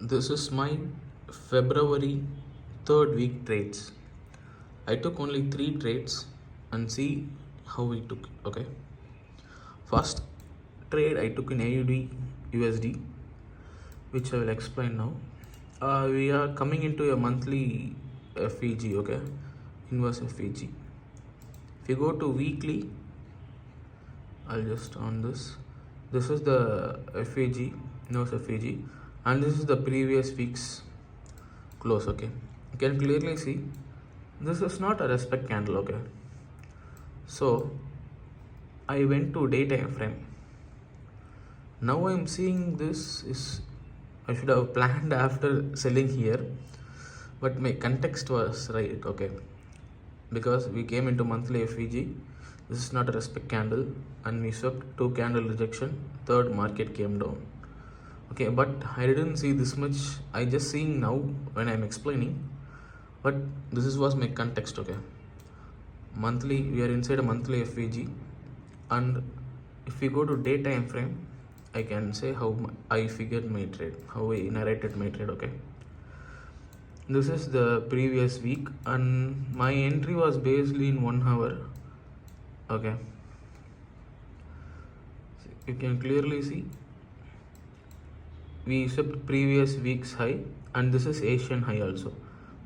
This is my February third week trades. I took only 3 trades and see how we took. Okay. First trade I took in AUD USD, which I will explain now. We are coming into a monthly FEG. Okay, inverse FEG. If you go to weekly, I'll just on this. This is the FEG, inverse FEG, and this is the previous week's close. Okay, you can clearly see this is not a respect candle. Okay, so I went to day time frame. Now I'm seeing this is I should have planned after selling here, but my context was right. Okay, because we came into monthly FEG. This is not a respect candle, and we swept 2 candle rejection. Third market came down. Okay, but I didn't see this much. I just seeing now when I'm explaining, but this was my context. Okay, monthly, we are inside a monthly FEG, and if we go to day time frame, I can say how I figured my trade, how I narrated my trade. Okay, this is the previous week, and my entry was basically in 1 hour. Okay, you can clearly see we swept previous week's high, and this is Asian high also.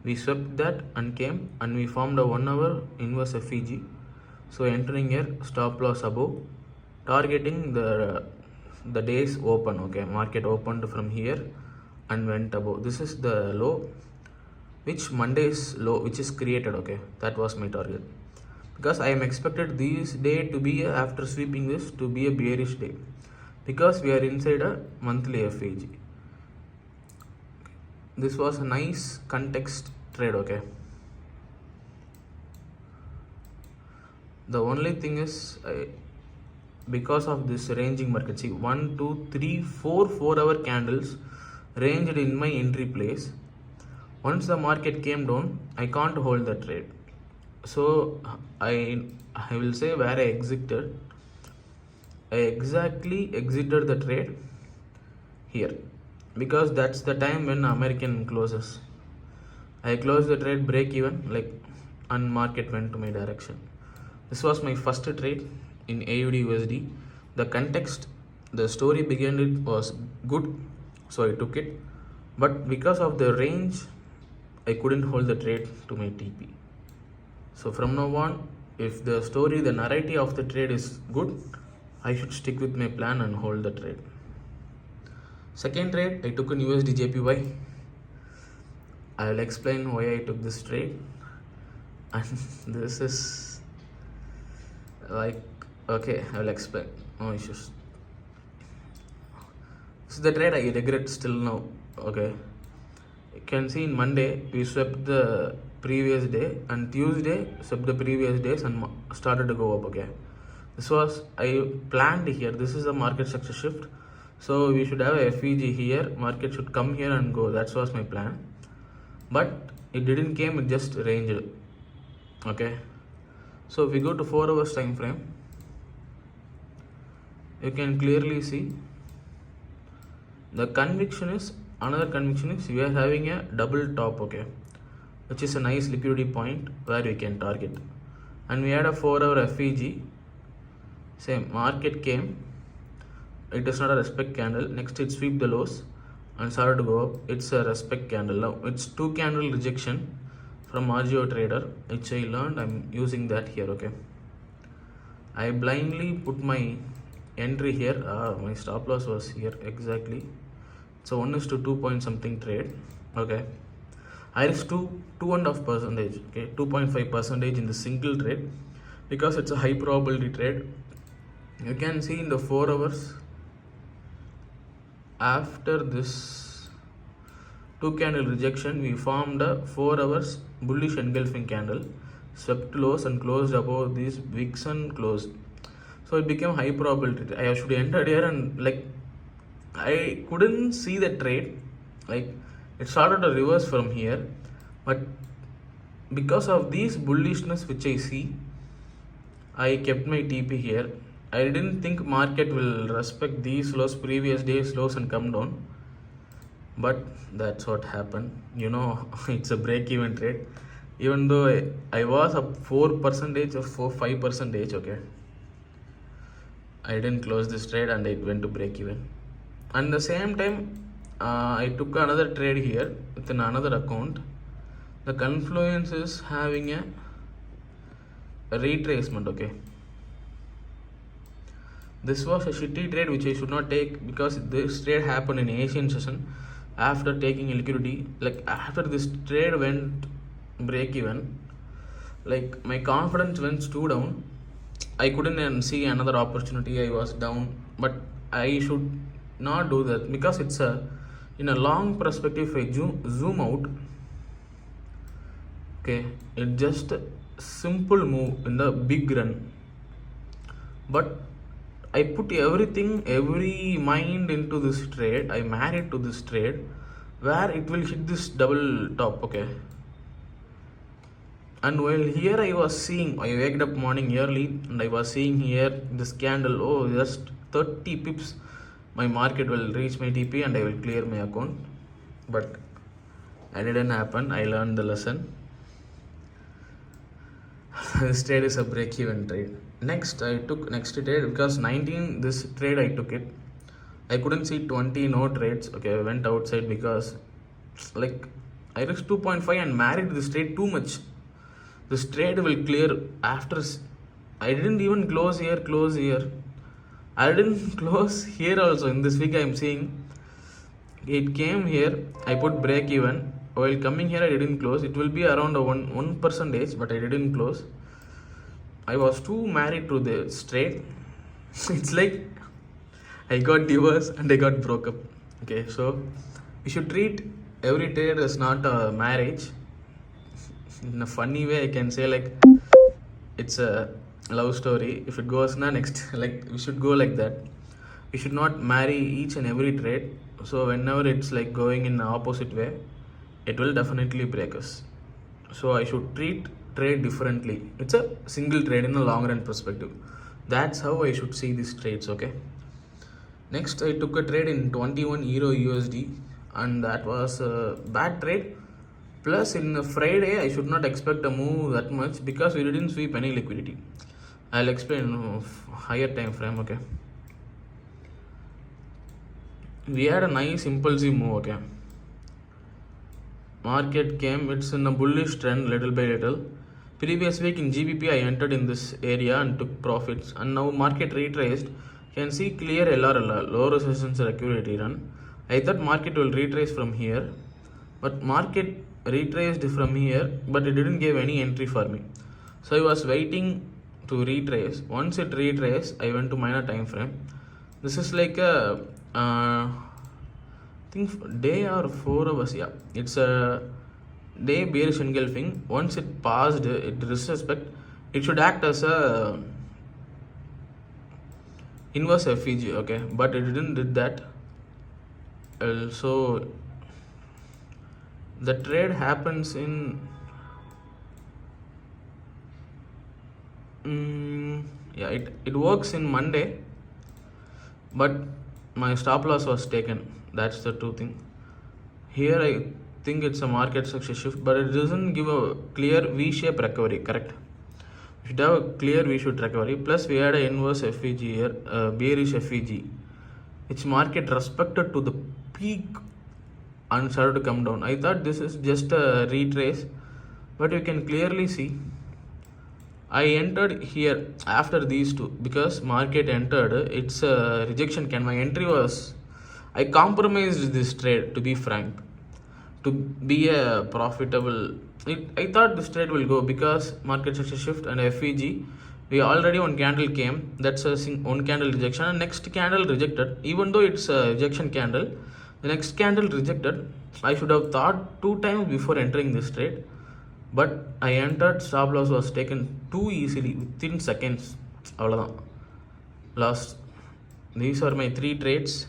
We swept that and came, and we formed a 1 hour inverse FEG. So entering here, stop loss above, targeting the day's open. Okay, market opened from here and went above. This is the low, which Monday's low, which is created. Okay, that was my target, because I am expected this day to be after sweeping this to be a bearish day, because we are inside a monthly FEG. This was a nice context trade. Okay, the only thing is because of this ranging market, see 1 2 3 4 4-hour candles ranged in my entry place. Once the market came down, I can't hold the trade, so I will say where I exited. I exactly exited the trade here, because that's the time when American closes. I closed the trade break even, like, and market went to my direction. This was my first trade in AUD USD. The context, the story behind it was good, so I took it, but because of the range, I couldn't hold the trade to my TP. So from now on, if the story, the narrative of the trade is good, I should stick with my plan and hold the trade. Second trade, I took in USD JPY. I will explain why I took this trade. And this is like, okay, I will explain. No issues. This is the trade I regret still now. Okay, you can see in Monday we swept the previous day, and Tuesday swept the previous days and started to go up. Okay, this was I planned here. This is a market structure shift, so we should have a FEG here. Market should come here and go. That was my plan, but it didn't came. It just ranged. Okay, so if we go to 4 hours time frame, you can clearly see the conviction is, another conviction is we are having a double top. Okay, which is a nice liquidity point where we can target, and we had a 4-hour FEG. Same, market came, it is not a respect candle. Next it sweep the lows and started to go up. It's a respect candle. Now it's 2 candle rejection from RGO trader, which I learned. I'm using that here. Okay, I blindly put my entry here. My stop loss was here exactly. So 1:2 point something trade. Okay, I risked 2.5%. Okay, 2.5% in the single trade, because it's a high probability trade. You can see in the 4 hours after this 2 candle rejection, we formed a 4 hours bullish engulfing candle, swept lows and closed above these wicks and closed. So it became high probability. I should enter here, and like I couldn't see the trade. Like it started to reverse from here, but because of these bullishness which I see, I kept my TP here. I didn't think market will respect these lows, previous days lows, and come down. but that's what happened. It's a break even trade. Even though I was up 4% or 5%, okay, I didn't close this trade and it went to break even. And the same time, I took another trade here within another account. The Confluence is having a retracement, okay. This was a shitty trade which I should not take, because this trade happened in Asian session after taking liquidity. Like after this trade went break even, like my confidence went too down. I couldn't see another opportunity. I was down, but I should not do that, because it's in a long perspective. If I zoom out, okay, it's just a simple move in the big run, but I put every mind into this trade. I married to this trade where it will hit this double top, okay. And while here I waked up morning early and I was seeing here this candle, oh, just 30 pips, my market will reach my TP and I will clear my account. But that didn't happen. I learned the lesson. This trade is a break-even trade. Next, I took next trade because 19, this trade I took it. I couldn't see 20, no trades. Okay, I went outside because like I risked 2.5 and married this trade too much. This trade will clear after. I didn't even close here. I didn't close here also. In this week I am seeing it came here. I put break even. While coming here I didn't close. It will be around a 1%, but I didn't close. I was too married to this trade. It's like I got divorced and I got broke up. Okay, so we should treat every trade as not a marriage. In a funny way, I can say like it's a love story. If it goes next, like we should go like that. We should not marry each and every trade. So whenever it's like going in the opposite way, it will definitely break us. So I should treat trade differently. It's a single trade in a long run perspective. That's how I should see these trades, okay. Next, I took a trade in 21 Euro USD, and that was a bad trade. Plus, in Friday, I should not expect a move that much because we didn't sweep any liquidity. I'll explain higher time frame, okay. We had a nice impulsive move, okay. Market came, it's in a bullish trend little by little. Previous week in GBP, I entered in this area and took profits, and now market retraced. You can see clear LRL, low resistance liquidity run. I thought market will retrace from here, but market retraced from here, but it didn't give any entry for me. So I was waiting to retrace. Once it retraced, I went to minor time frame. This is like a I think day or 4 hours. Yeah, it's a day bearish engulfing. Once it passed it disrespect, it should act as a inverse FEG, okay, but it didn't did that. So the trade happens in yeah, it works in Monday, but my stop loss was taken. That's the true thing. Here I think it's a market structure shift, but it doesn't give a clear V-shape recovery, correct? We should have a clear V-shaped recovery. Plus we had an inverse FEG here, bearish FEG, which market respected to the peak and started to come down. I thought this is just a retrace, but you can clearly see I entered here after these two because market entered. It's a rejection can. My entry was, I compromised this trade, to be frank, to be a profitable. I thought this trade will go because market structure shift and FEG. We already one candle came. That's a one candle rejection, and next candle rejected. Even though it's a rejection candle, the next candle rejected. I should have thought 2 times before entering this trade, but I entered. Stop loss was taken too easily within seconds. Lost. These are my 3 trades.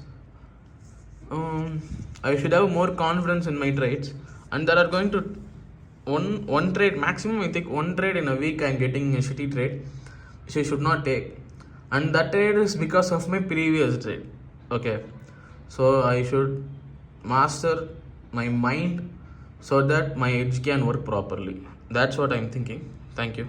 I should have more confidence in my trades, and there are going to one trade maximum. I think one trade in a week I'm getting a shitty trade, so I should not take, and that trade is because of my previous trade, okay. So I should master my mind so that my edge can work properly. That's what I'm thinking. Thank you.